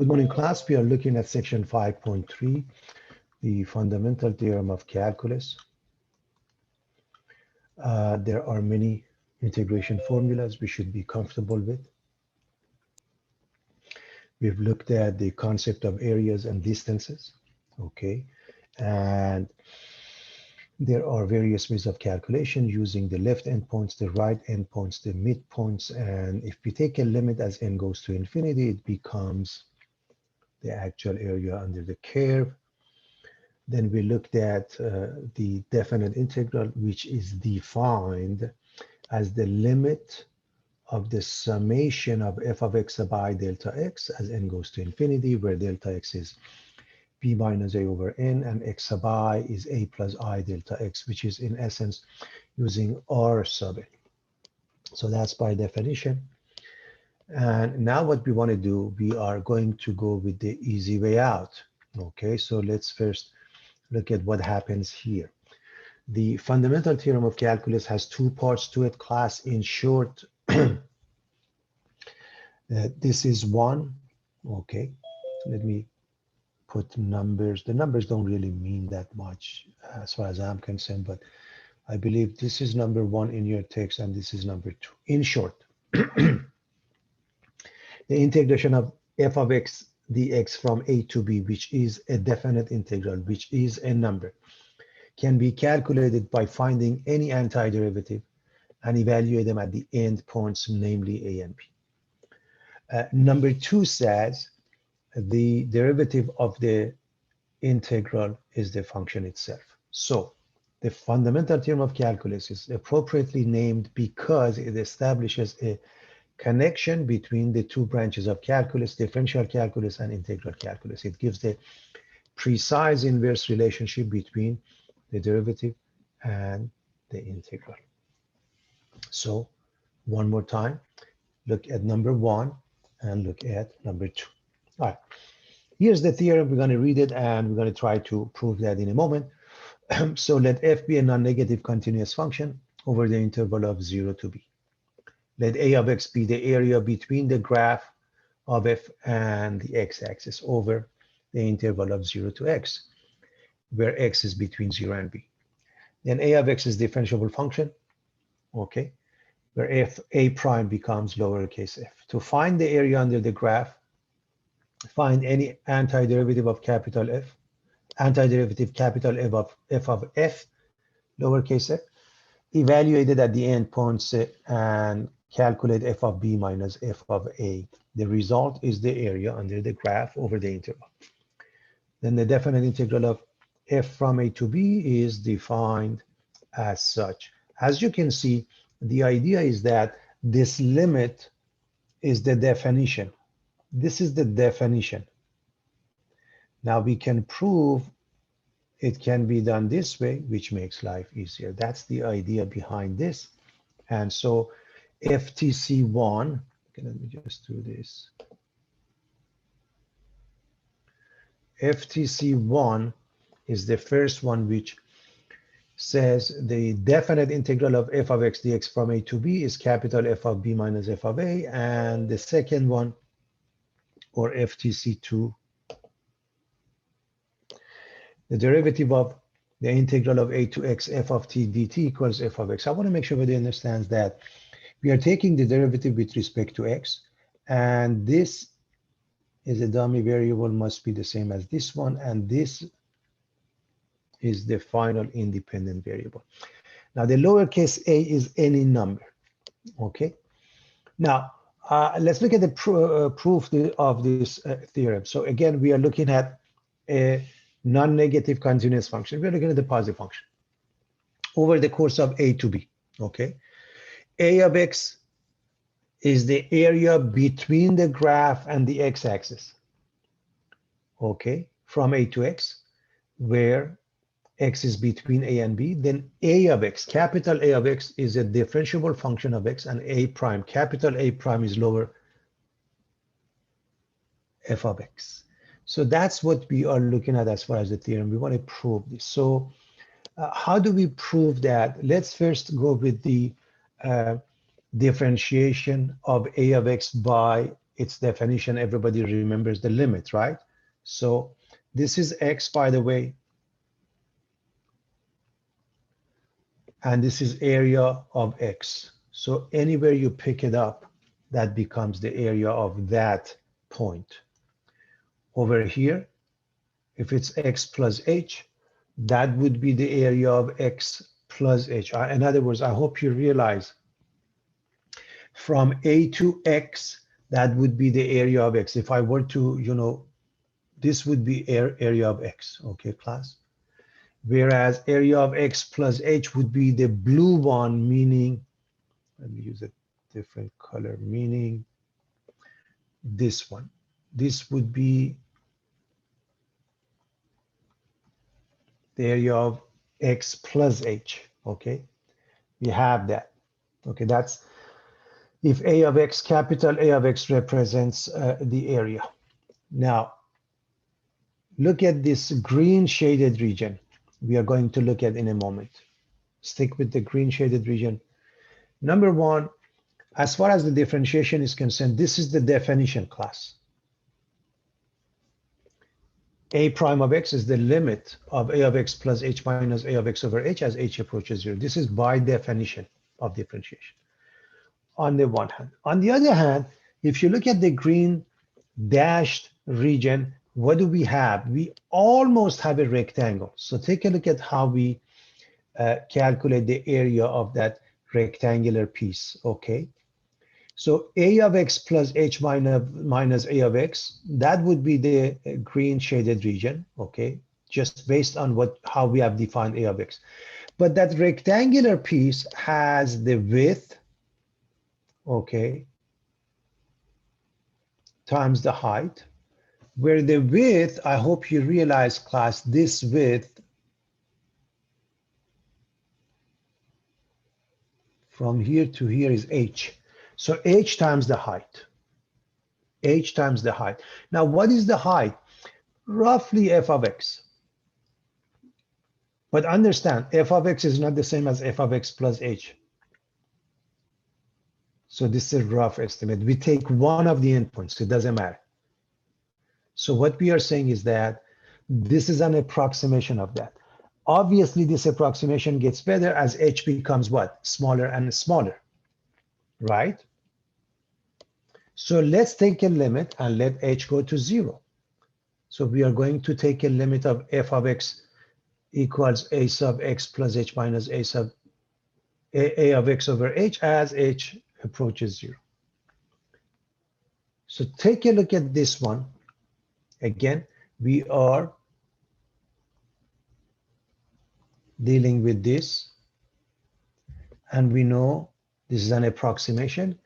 Good morning, class. We are looking at section 5.3, the fundamental theorem of calculus. There are many integration formulas we should be comfortable with. We've looked at the concept of areas and distances, okay? And there are various ways of calculation using the left endpoints, the right endpoints, the midpoints, and if we take a limit as n goes to infinity, it becomes the actual area under the curve. Then we looked at the definite integral, which is defined as the limit of the summation of f of x by delta x as n goes to infinity, where delta x is b minus a over n, and x sub I is a plus I delta x, which is in essence using r sub n. So that's by definition. And now what we want to do, we are going to go with the easy way out. Okay, so let's first look at what happens here. The fundamental theorem of calculus has two parts to it, class. In short, this is one. Okay, let me put numbers. The numbers don't really mean that much as far as I'm concerned, but I believe this is number one in your text and this is number two. In short, the integration of f of x dx from a to b, which is a definite integral, which is a number, can be calculated by finding any antiderivative and evaluate them at the end points, namely a and b. Number two says the derivative of the integral is the function itself. So the fundamental theorem of calculus is appropriately named because it establishes a connection between the two branches of calculus, differential calculus and integral calculus. It gives the precise inverse relationship between the derivative and the integral. So one more time, look at number one and look at number two. All right, here's the theorem. We're going to read it and we're going to try to prove that in a moment. So let f be a non-negative continuous function over the interval of 0 to b. Let a of x be the area between the graph of f and the x-axis over the interval of 0 to x, where x is between 0 and b. Then a of x is differentiable function, okay, where f a prime becomes lowercase f. To find the area under the graph, find any antiderivative of capital F, antiderivative capital F of f, lowercase f, evaluated at the end points and calculate f of b minus f of a. The result is the area under the graph over the interval. Then the definite integral of f from a to b is defined as such. As you can see, the idea is that this limit is the definition. This is the definition. Now we can prove it can be done this way, which makes life easier. That's the idea behind this. And so FTC1, okay, let me just do this. FTC1 is the first one, which says the definite integral of f of x dx from a to b is capital F of b minus f of a. And the second one, or FTC2, the derivative of the integral of a to x f of t dt equals f of x. I want to make sure everybody understands that we are taking the derivative with respect to x, and this is a dummy variable, must be the same as this one, and this is the final independent variable. Now the lowercase a is any number, okay? Now let's look at the proof of this theorem. So again, we are looking at a non-negative continuous function. We're looking at the positive function over the course of a to b, okay? A of x is the area between the graph and the x-axis, okay, from a to x, where x is between a and b. Then a of x, capital A of x, is a differentiable function of x, and a prime, capital A prime, is lower f of x. So that's what we are looking at as far as the theorem. We want to prove this. So how do we prove that? Let's first go with the differentiation of a of x by its definition, everybody remembers the limit, right? So this is x, by the way, and this is area of x. So anywhere you pick it up, that becomes the area of that point. Over here, if it's x plus h, that would be the area of x plus h. In other words, I hope you realize from a to x, that would be the area of x. If I were to, this would be area of x, okay, class? Whereas area of x plus h would be the blue one, meaning, let me use a different color, meaning this one. This would be the area of x plus h, okay? We have that, okay? That's if a of x, capital A of x represents the area. Now, look at this green shaded region. We are going to look at in a moment. Stick with the green shaded region. Number one, as far as the differentiation is concerned, this is the definition class. A prime of x is the limit of a of x plus h minus a of x over h as h approaches 0. This is by definition of differentiation on the one hand. On the other hand, if you look at the green dashed region, what do we have? We almost have a rectangle. So take a look at how we calculate the area of that rectangular piece, okay? So a of x plus h minus a of x, that would be the green shaded region, okay? Just based on how we have defined a of x. But that rectangular piece has the width, okay, times the height, where the width, I hope you realize, class, this width from here to here is h. So h times the height. H times the height. Now, what is the height? Roughly f of x. But understand, f of x is not the same as f of x plus h. So this is a rough estimate. We take one of the endpoints, it doesn't matter. So what we are saying is that this is an approximation of that. Obviously, this approximation gets better as h becomes what? Smaller and smaller, right? So let's take a limit and let h go to 0. So we are going to take a limit of f of x equals a sub x plus h minus a sub a of x over h as h approaches 0. So take a look at this one. Again, we are dealing with this, and we know this is an approximation,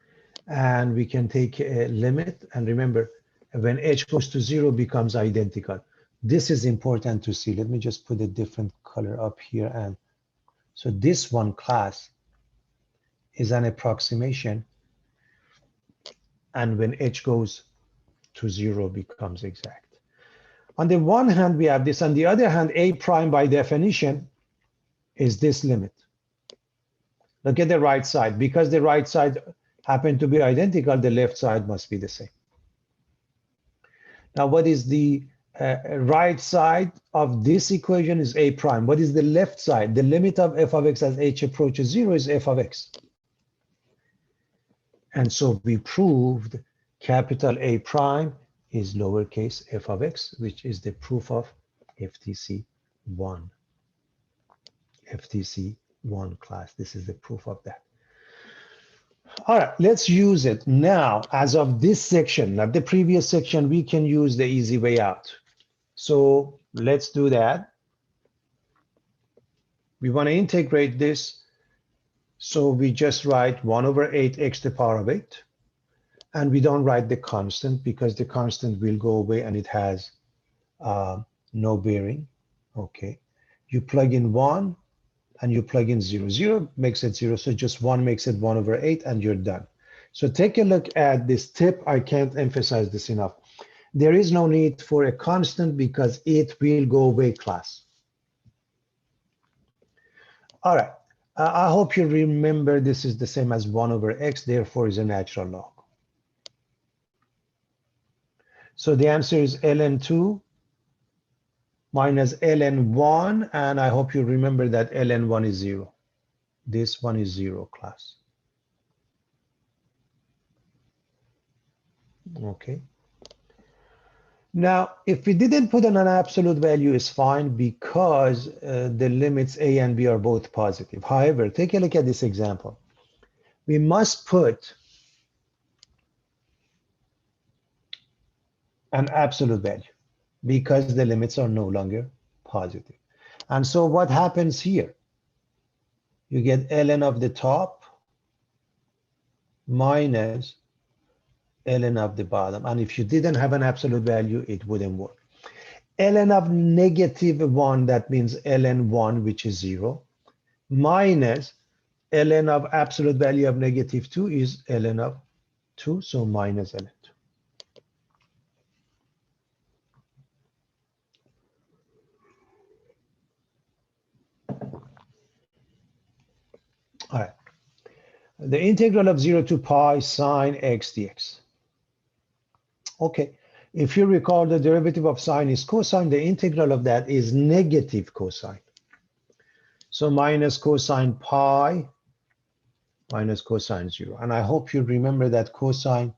and we can take a limit. And remember, when h goes to 0, becomes identical. This is important to see. Let me just put a different color up here. And so this one, class, is an approximation, and when h goes to 0, becomes exact. On the one hand, we have this. On the other hand, a prime by definition is this limit. Look at the right side. Because the right side happen to be identical, the left side must be the same. Now, what is the right side of this equation is a prime. What is the left side? The limit of f of x as h approaches 0 is f of x. And so we proved capital A prime is lowercase f of x, which is the proof of FTC 1. FTC 1 class. This is the proof of that. All right, let's use it now. As of this section, not the previous section, we can use the easy way out. So let's do that. We want to integrate this. So we just write 1 over 8x to the power of 8. And we don't write the constant because the constant will go away and it has no bearing. Okay. You plug in 1 and you plug in 0. 0 makes it 0. So just 1 makes it 1 over 8 and you're done. So take a look at this tip. I can't emphasize this enough. There is no need for a constant because it will go away, class. All right. I hope you remember this is the same as 1 over x, therefore is a natural log. So the answer is ln2 minus ln1, and I hope you remember that ln1 is 0. This one is 0, class. Okay. Now, if we didn't put an absolute value, it's fine because the limits a and b are both positive. However, take a look at this example. We must put an absolute value because the limits are no longer positive. And so what happens here? You get ln of the top minus ln of the bottom. And if you didn't have an absolute value, it wouldn't work. Ln of -1, that means ln1, which is 0, minus ln of absolute value of -2 is ln of 2, so minus ln2. All right. The integral of 0 to pi sine x dx. Okay. If you recall, the derivative of sine is cosine. The integral of that is negative cosine. So minus cosine pi minus cosine 0. And I hope you remember that cosine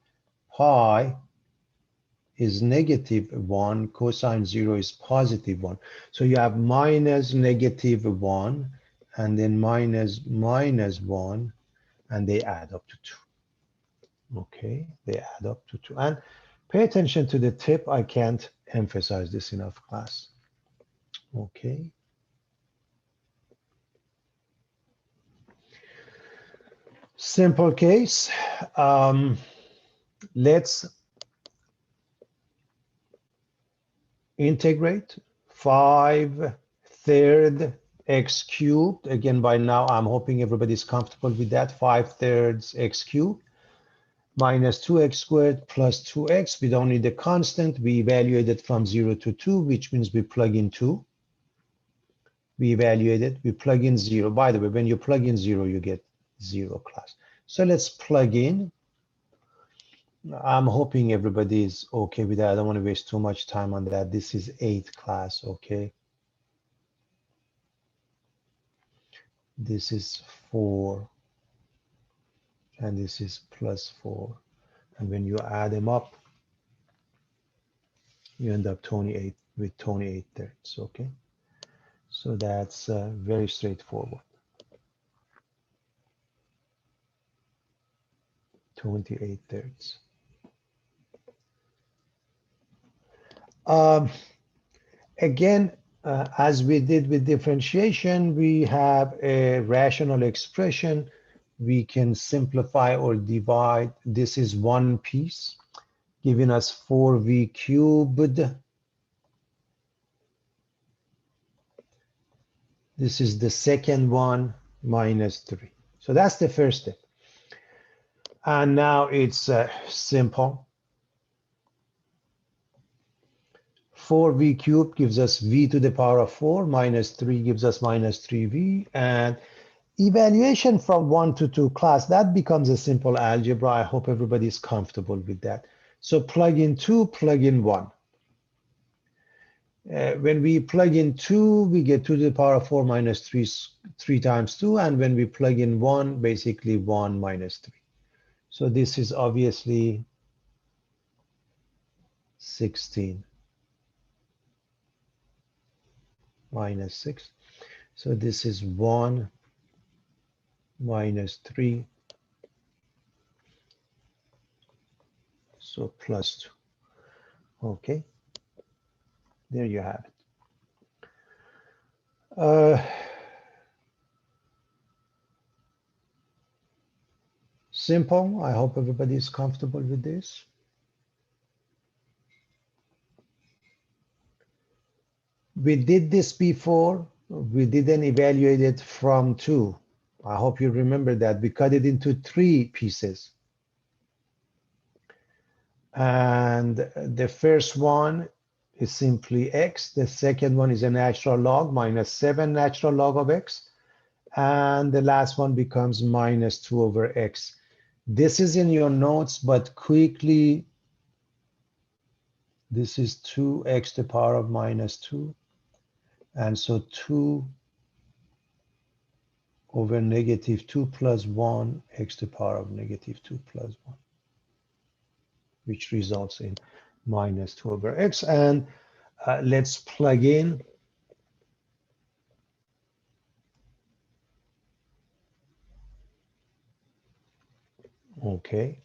pi is -1, cosine 0 is +1. So you have minus -1, and then minus -1, and they add up to 2. Okay, they add up to 2. And pay attention to the tip. I can't emphasize this enough, class. Okay. Simple case. Let's integrate 5/3 x cubed. Again, by now, I'm hoping everybody's comfortable with that. 5/3 x cubed minus 2x squared plus 2x. We don't need the constant. We evaluate it from 0 to 2, which means we plug in 2. We evaluate it. We plug in 0. By the way, when you plug in 0, you get 0, class. So let's plug in. I'm hoping everybody is okay with that. I don't want to waste too much time on that. This is 8, class, okay? This is 4, and this is +4. And when you add them up, you end up 28 with 28/3, okay? So that's very straightforward. 28/3. Again, as we did with differentiation, we have a rational expression. We can simplify or divide. This is one piece, giving us 4v cubed. This is the second one, minus 3. So that's the first step. And now it's simple. 4v cubed gives us v to the power of 4, minus 3 gives us minus 3v, and evaluation from 1 to 2, class, that becomes a simple algebra. I hope everybody is comfortable with that. So plug in 2, plug in 1. When we plug in 2, we get 2 to the power of 4 minus 3 times 2, and when we plug in 1, basically 1 minus 3. So this is obviously 16 minus 6. So this is 1 minus 3. So plus 2. Okay. There you have it. Simple. I hope everybody is comfortable with this. We did this before. We didn't evaluate it from 2. I hope you remember that. We cut it into 3 pieces. And the first one is simply x. The second one is a natural log, minus 7 natural log of x. And the last one becomes minus 2 over x. This is in your notes, but quickly This is 2x to the power of minus 2. And so 2 over negative 2 plus 1, x to the power of negative 2 plus 1, which results in minus 2 over x. And let's plug in. Okay.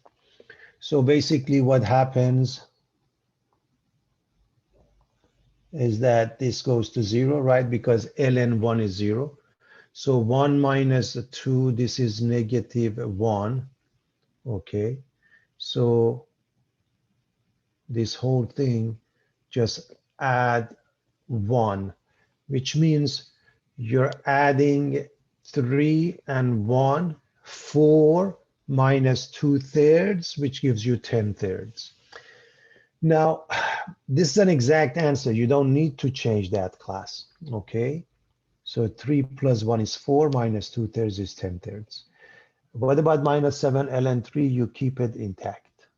So basically what happens is that this goes to 0, right? Because ln 1 is 0. So 1 minus 2, this is negative 1. Okay. So this whole thing just add 1, which means you're adding 3 and 1, 4 minus 2/3, which gives you 10/3. Now, this is an exact answer. You don't need to change that class, okay? So 3 plus 1 is 4, minus 2/3 is 10/3. What about minus 7 ln 3? You keep it intact,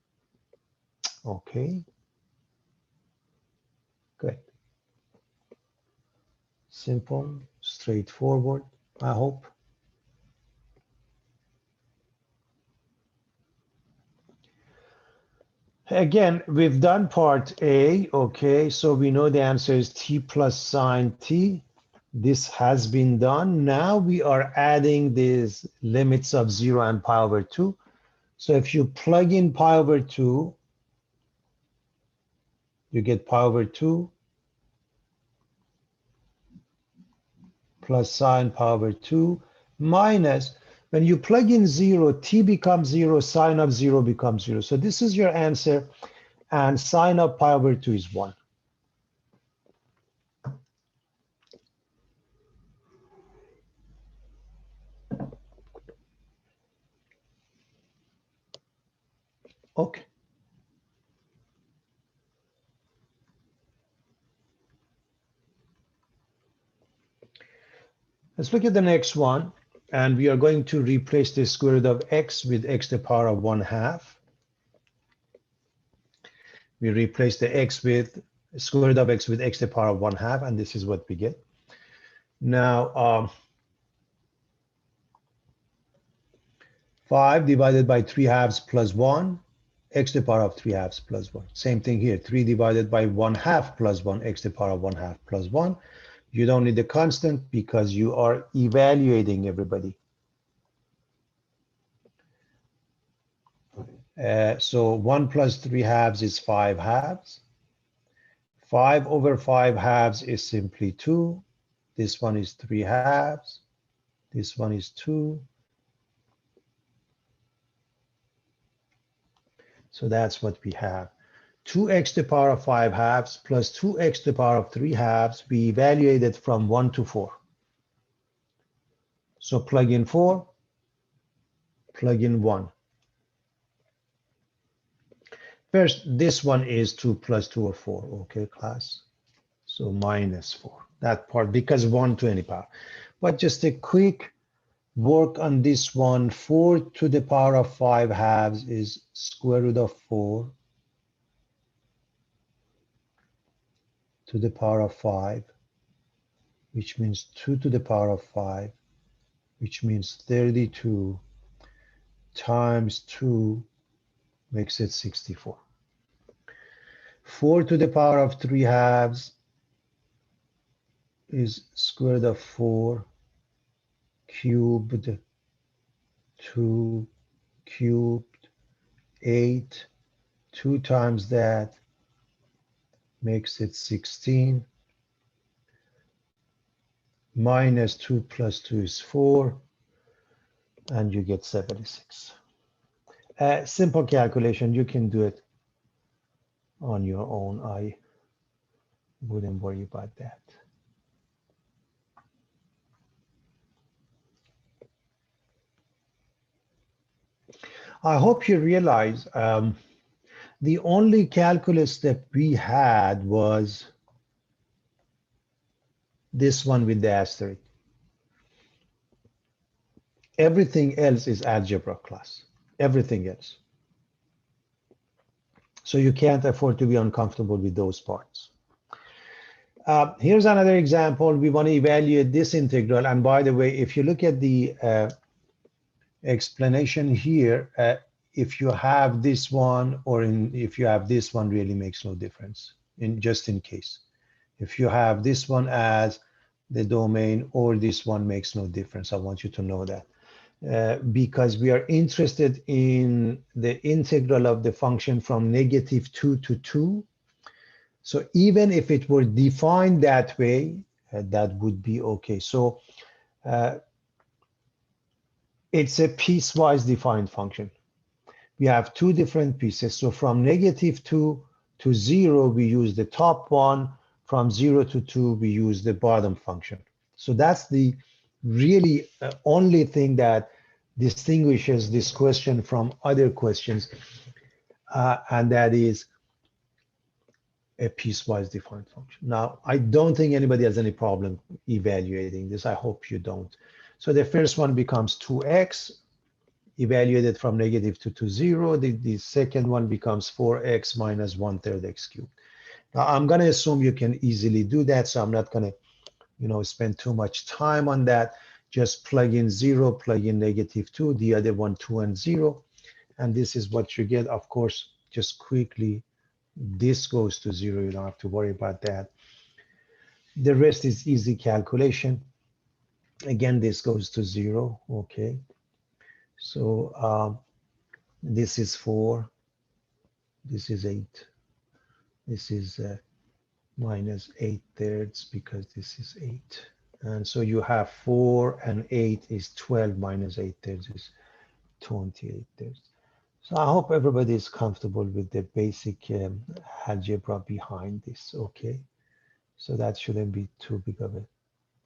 okay? Good. Simple, straightforward, I hope. Again, we've done part A, okay? So we know the answer is t plus sine t. This has been done. Now we are adding these limits of 0 and pi over 2. So if you plug in pi over 2, you get pi over 2 plus sine pi over 2 minus, when you plug in 0, t becomes 0, sine of 0 becomes 0. So this is your answer, and sine of pi over 2 is 1. Okay. Let's look at the next one, and we are going to replace the square root of x with x to the power of 1/2. We replace the x with square root of x with x to the power of 1/2, and this is what we get. Now, 5 divided by 3/2 plus 1, x to the power of 3/2 plus 1. Same thing here, 3 divided by 1/2 plus 1, x to the power of 1/2 plus 1. You don't need the constant because you are evaluating everybody. So 1 plus 3/2 is 5/2. 5 over 5/2 is simply 2. This one is 3/2. This one is 2. So that's what we have. 2x to the power of 5/2 plus 2x to the power of 3/2. We evaluated from 1 to 4. So plug in 4, plug in 1. First, this one is 2 plus 2 or 4, okay, class? So minus 4, that part, because 1 to any power. But just a quick work on this one. 4 to the power of 5/2 is square root of 4 to the power of 5, which means 2 to the power of 5, which means 32 times 2 makes it 64. 4 to the power of 3/2 is square root of 4 cubed, 2 cubed, 8, 2 times that makes it 16. Minus 2 plus 2 is 4, and you get 76. Simple calculation, you can do it on your own. I wouldn't worry about that. I hope you realize the only calculus that we had was this one with the asterisk. Everything else is algebra class. Everything else. So you can't afford to be uncomfortable with those parts. Here's another example. We want to evaluate this integral. And by the way, if you look at the explanation here, if you have this one if you have this one, really makes no difference, just in case. If you have this one as the domain or this one, makes no difference. I want you to know that. Because we are interested in the integral of the function from -2 to 2. So even if it were defined that way, that would be okay. So it's a piecewise defined function. We have two different pieces. So from -2 to 0, we use the top one. From 0 to 2, we use the bottom function. So that's the really only thing that distinguishes this question from other questions, and that is a piecewise defined function. Now, I don't think anybody has any problem evaluating this. I hope you don't. So the first one becomes 2x, evaluated from -2 to 0. The second one becomes 4x minus 1/3 x cubed. Now, I'm going to assume you can easily do that, so I'm not going to spend too much time on that. Just plug in 0, plug in -2, the other one 2 and 0, and this is what you get. Of course, just quickly, this goes to 0. You don't have to worry about that. The rest is easy calculation. Again, this goes to 0. Okay. So this is 4. This is 8. This is minus 8/3 because this is 8. And so you have 4 and 8 is 12 minus 8/3 is 28/3. So I hope everybody is comfortable with the basic algebra behind this, okay? So that shouldn't be too big of a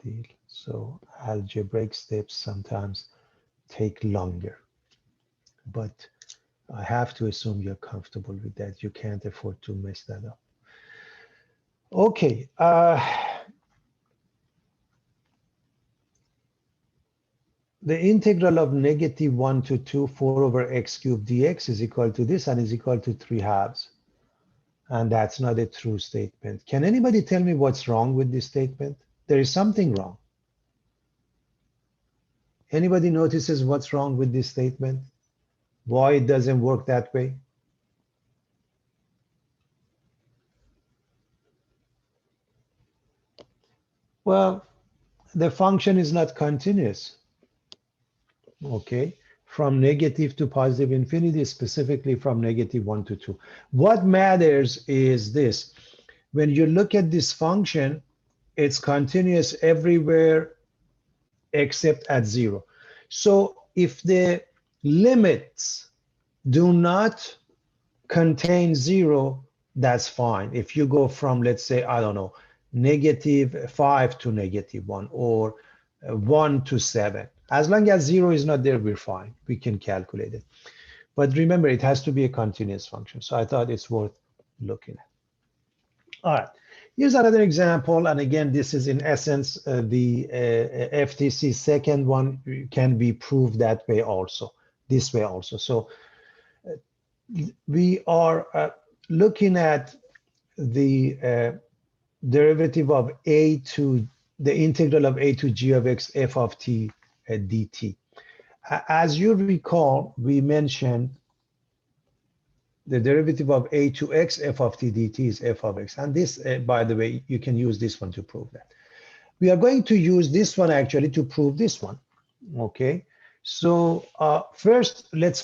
deal. So algebraic steps sometimes take longer, but I have to assume you're comfortable with that. You can't afford to mess that up. Okay. The integral of -1 to 2, 4 over x cubed dx is equal to this and is equal to 3/2. And that's not a true statement. Can anybody tell me what's wrong with this statement? There is something wrong. Anybody notices what's wrong with this statement? Why it doesn't work that way? Well, the function is not continuous. Okay, from negative to positive infinity, specifically from -1 to 2. What matters is this. When you look at this function, it's continuous everywhere except at 0. So if the limits do not contain 0, that's fine. If you go from, let's say, I don't know, -5 to -1 or 1 to 7. As long as 0 is not there, we're fine. We can calculate it. But remember, it has to be a continuous function. So I thought it's worth looking at. All right. Here's another example. And again, this is in essence, the FTC second one can be proved that way also, this way also. So we are looking at the derivative of the integral of a to g of x f of t dt. As you recall, we mentioned the derivative of a to x f of t dt is f of x. And this, by the way, you can use this one to prove that. We are going to use this one actually to prove this one, okay? So first, let's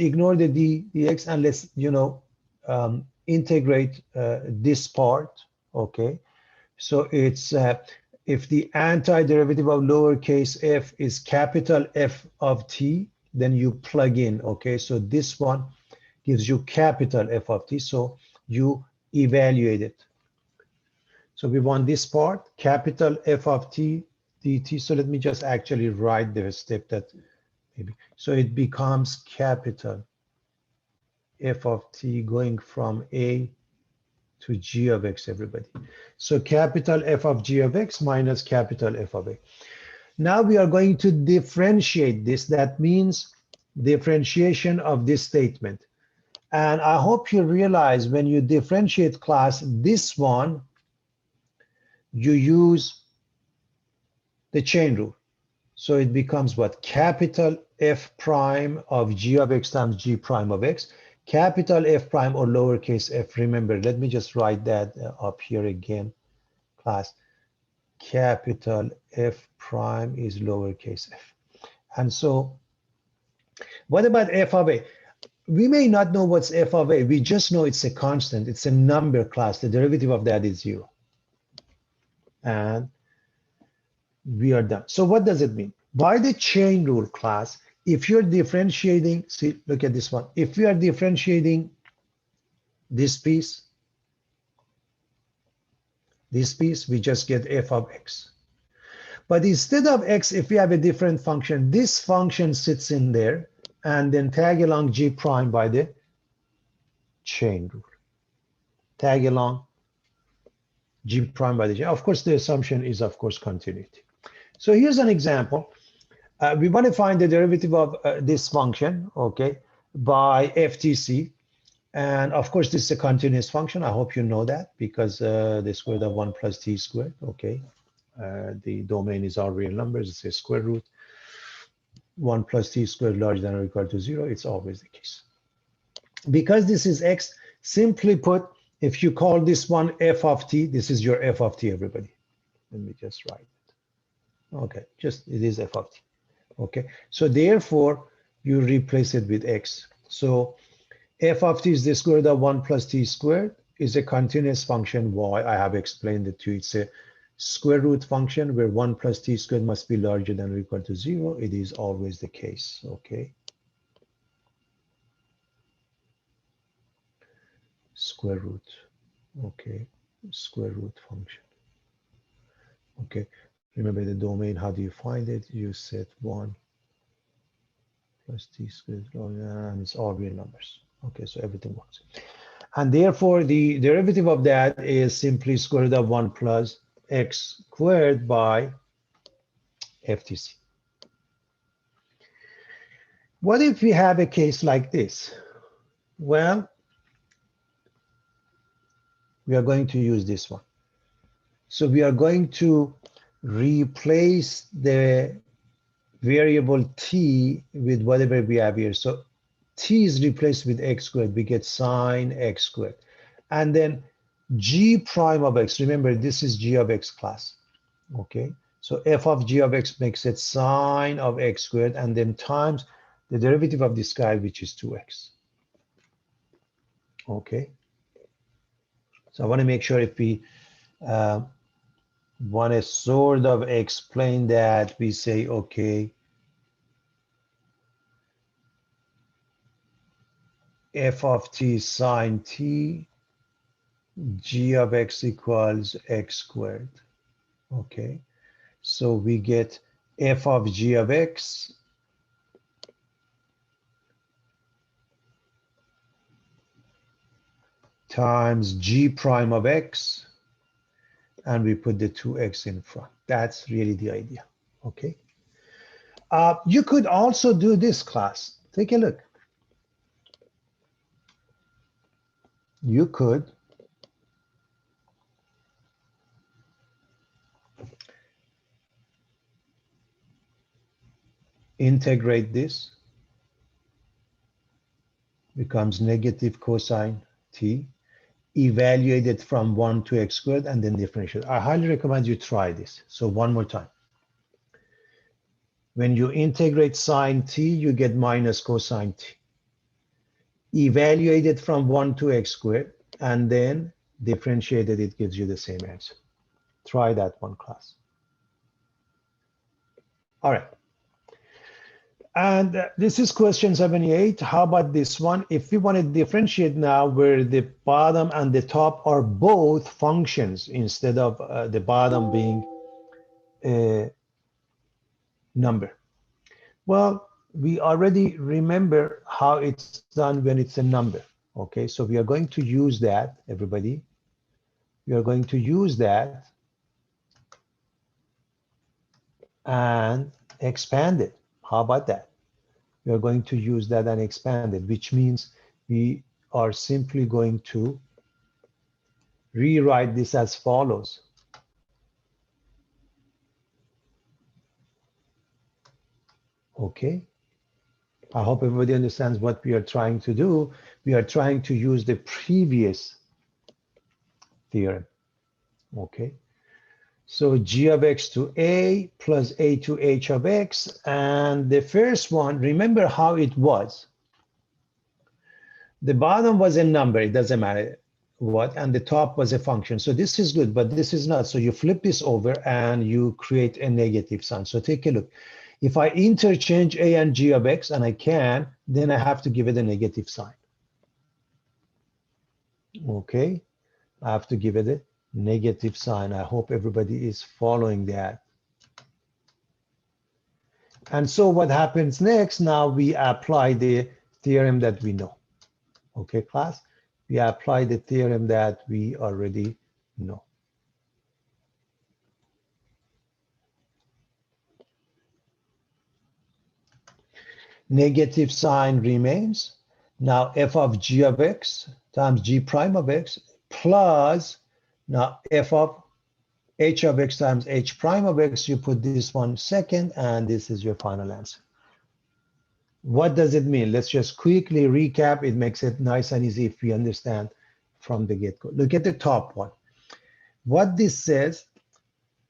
ignore the dx and let's, integrate this part, okay? So it's, if the antiderivative of lowercase f is capital F of t, then you plug in, okay? So this one gives you capital F of t, so you evaluate it. So we want this part, capital F of t dt. So let me just actually write the step that maybe. So it becomes capital F of t going from a to g of x, everybody. So capital F of g of x minus capital F of a. Now we are going to differentiate this. That means differentiation of this statement. And I hope you realize when you differentiate class, this one, you use the chain rule. So it becomes what? Capital F prime of g of x times g prime of x. Capital F prime or lowercase f. Remember, let me just write that up here again, class. Capital F prime is lowercase f. And so what about f of a? We may not know what's f of a. We just know it's a constant. It's a number class. The derivative of that is 0. And we are done. So what does it mean? By the chain rule class, if you're differentiating, see, look at this one. If we are differentiating this piece, we just get f of x. But instead of x, if we have a different function, this function sits in there, and then tag along g prime by the chain rule. Tag along g prime by the chain. Of course, the assumption is, of course, continuity. So here's an example. We want to find the derivative of this function, okay, by ftc. And of course, this is a continuous function. I hope you know that, because the square root of 1 plus t squared, okay. The domain is all real numbers. It's a square root. 1 plus t squared larger than or equal to 0. It's always the case. Because this is x, simply put, if you call this one f of t, this is your f of t, everybody. Let me just write it. Okay, just it is f of t. Okay, so therefore, you replace it with x. So f of t is the square root of 1 plus t squared, is a continuous function. Why? I have explained it to you. It's a square root function where 1 plus t squared must be larger than or equal to 0. It is always the case, okay? Square root, okay, square root function. Okay, remember the domain, how do you find it? You set 1 plus t squared, and it's all real numbers. Okay, so everything works. And therefore, the derivative of that is simply square root of 1 plus x squared by ftc. What if we have a case like this? Well, we are going to use this one. So we are going to replace the variable t with whatever we have here. So t is replaced with x squared. We get sine x squared. And then g prime of x. Remember, this is g of x class. Okay. So f of g of x makes it sine of x squared, and then times the derivative of this guy, which is 2x. Okay. So I want to make sure if we want to sort of explain that, we say, okay, f of t sine t, g of x equals x squared. Okay, so we get f of g of x times g prime of x, and we put the 2x in front. That's really the idea. Okay. You could also do this, class. Take a look. You could integrate this, becomes negative cosine t, evaluate it from 1 to x squared, and then differentiate. I highly recommend you try this. So one more time. When you integrate sine t, you get minus cosine t. Evaluate it from 1 to x squared, and then differentiate it, it gives you the same answer. Try that one, class. All right. And this is question 78. How about this one? If we want to differentiate now where the bottom and the top are both functions instead of the bottom being a number. Well, we already remember how it's done when it's a number. Okay, so we are going to use that, everybody. We are going to use that and expand it. How about that? We are going to use that and expand it, which means we are simply going to rewrite this as follows. Okay. I hope everybody understands what we are trying to do. We are trying to use the previous theorem. Okay. So g of x to a plus a to h of x. And the first one, remember how it was. The bottom was a number, it doesn't matter what, and the top was a function. So this is good, but this is not. So you flip this over and you create a negative sign. So take a look. If I interchange a and g of x, and I can, then I have to give it a negative sign. Okay, I have to give it a negative sign. I hope everybody is following that. And so what happens next, now we apply the theorem that we know. Okay, class, we apply the theorem that we already know. Negative sign remains. Now f of g of x times g prime of x plus, now f of h of x times h prime of x, you put this one second, and this is your final answer. What does it mean? Let's just quickly recap. It makes it nice and easy if we understand from the get-go. Look at the top one. What this says,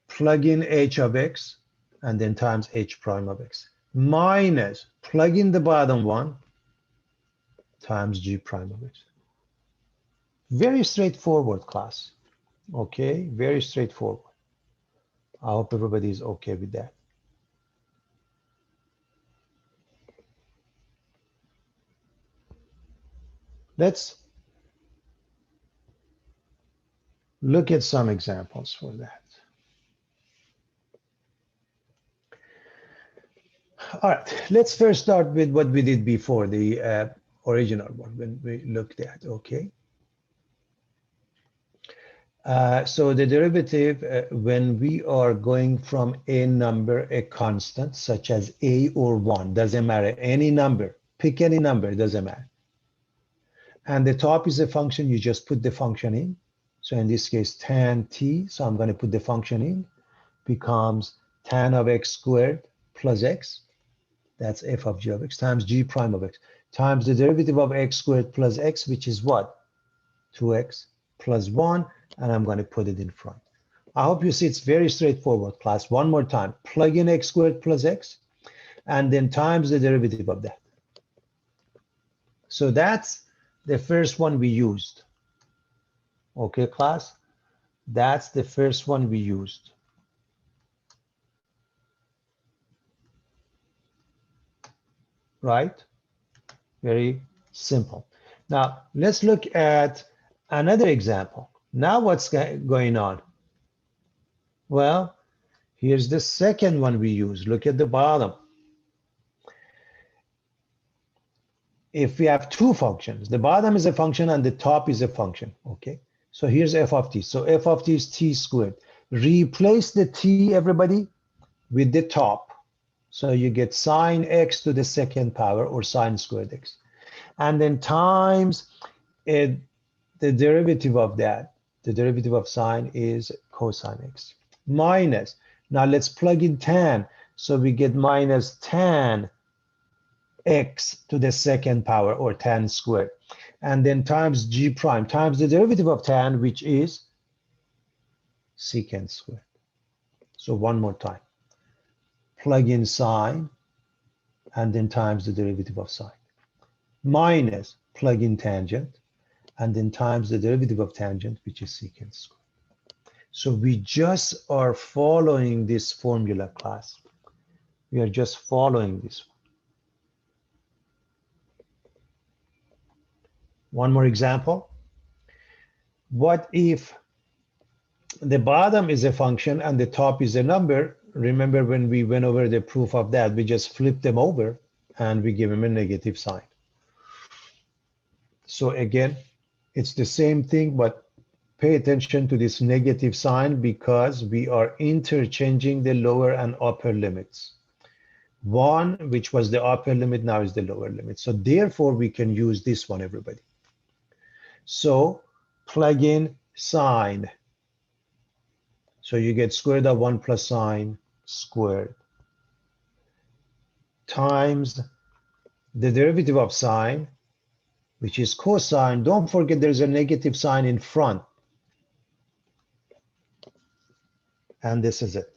plug in h of x and then times h prime of x, minus plug in the bottom one times g prime of x. Very straightforward, class. Okay, very straightforward. I hope everybody is okay with that. Let's look at some examples for that. All right, let's first start with what we did before, the original one, when we looked at, okay? So the derivative, when we are going from a number, a constant, such as a or 1, doesn't matter, any number, pick any number, doesn't matter. And the top is a function, you just put the function in. So in this case, tan t, so I'm going to put the function in, becomes tan of x squared plus x, that's f of g of x, times g prime of x, times the derivative of x squared plus x, which is what? 2x plus 1, and I'm going to put it in front. I hope you see it's very straightforward, class. One more time, plug in x squared plus x, and then times the derivative of that. So that's the first one we used. Okay, class? That's the first one we used. Right? Very simple. Now, let's look at another example. Now what's going on? Well, here's the second one we use. Look at the bottom. If we have two functions, the bottom is a function and the top is a function, okay? So here's f of t. So f of t is t squared. Replace the t, everybody, with the top. So you get sine x to the second power, or sine squared x. And then times the derivative of that. The derivative of sine is cosine x. Minus, now let's plug in tan. So we get minus tan x to the second power, or tan squared. And then times g prime, times the derivative of tan, which is secant squared. So one more time. Plug in sine, and then times the derivative of sine. Minus, plug in tangent, and then times the derivative of tangent, which is secant squared. So we just are following this formula, class. We are just following this one. One more example. What if the bottom is a function and the top is a number? Remember when we went over the proof of that, we just flip them over and we give them a negative sign. So again, it's the same thing, but pay attention to this negative sign because we are interchanging the lower and upper limits. 1, which was the upper limit, now is the lower limit. So therefore, we can use this one, everybody. So plug in sine. So you get square root of 1 plus sine squared times the derivative of sine, which is cosine. Don't forget there's a negative sign in front. And this is it.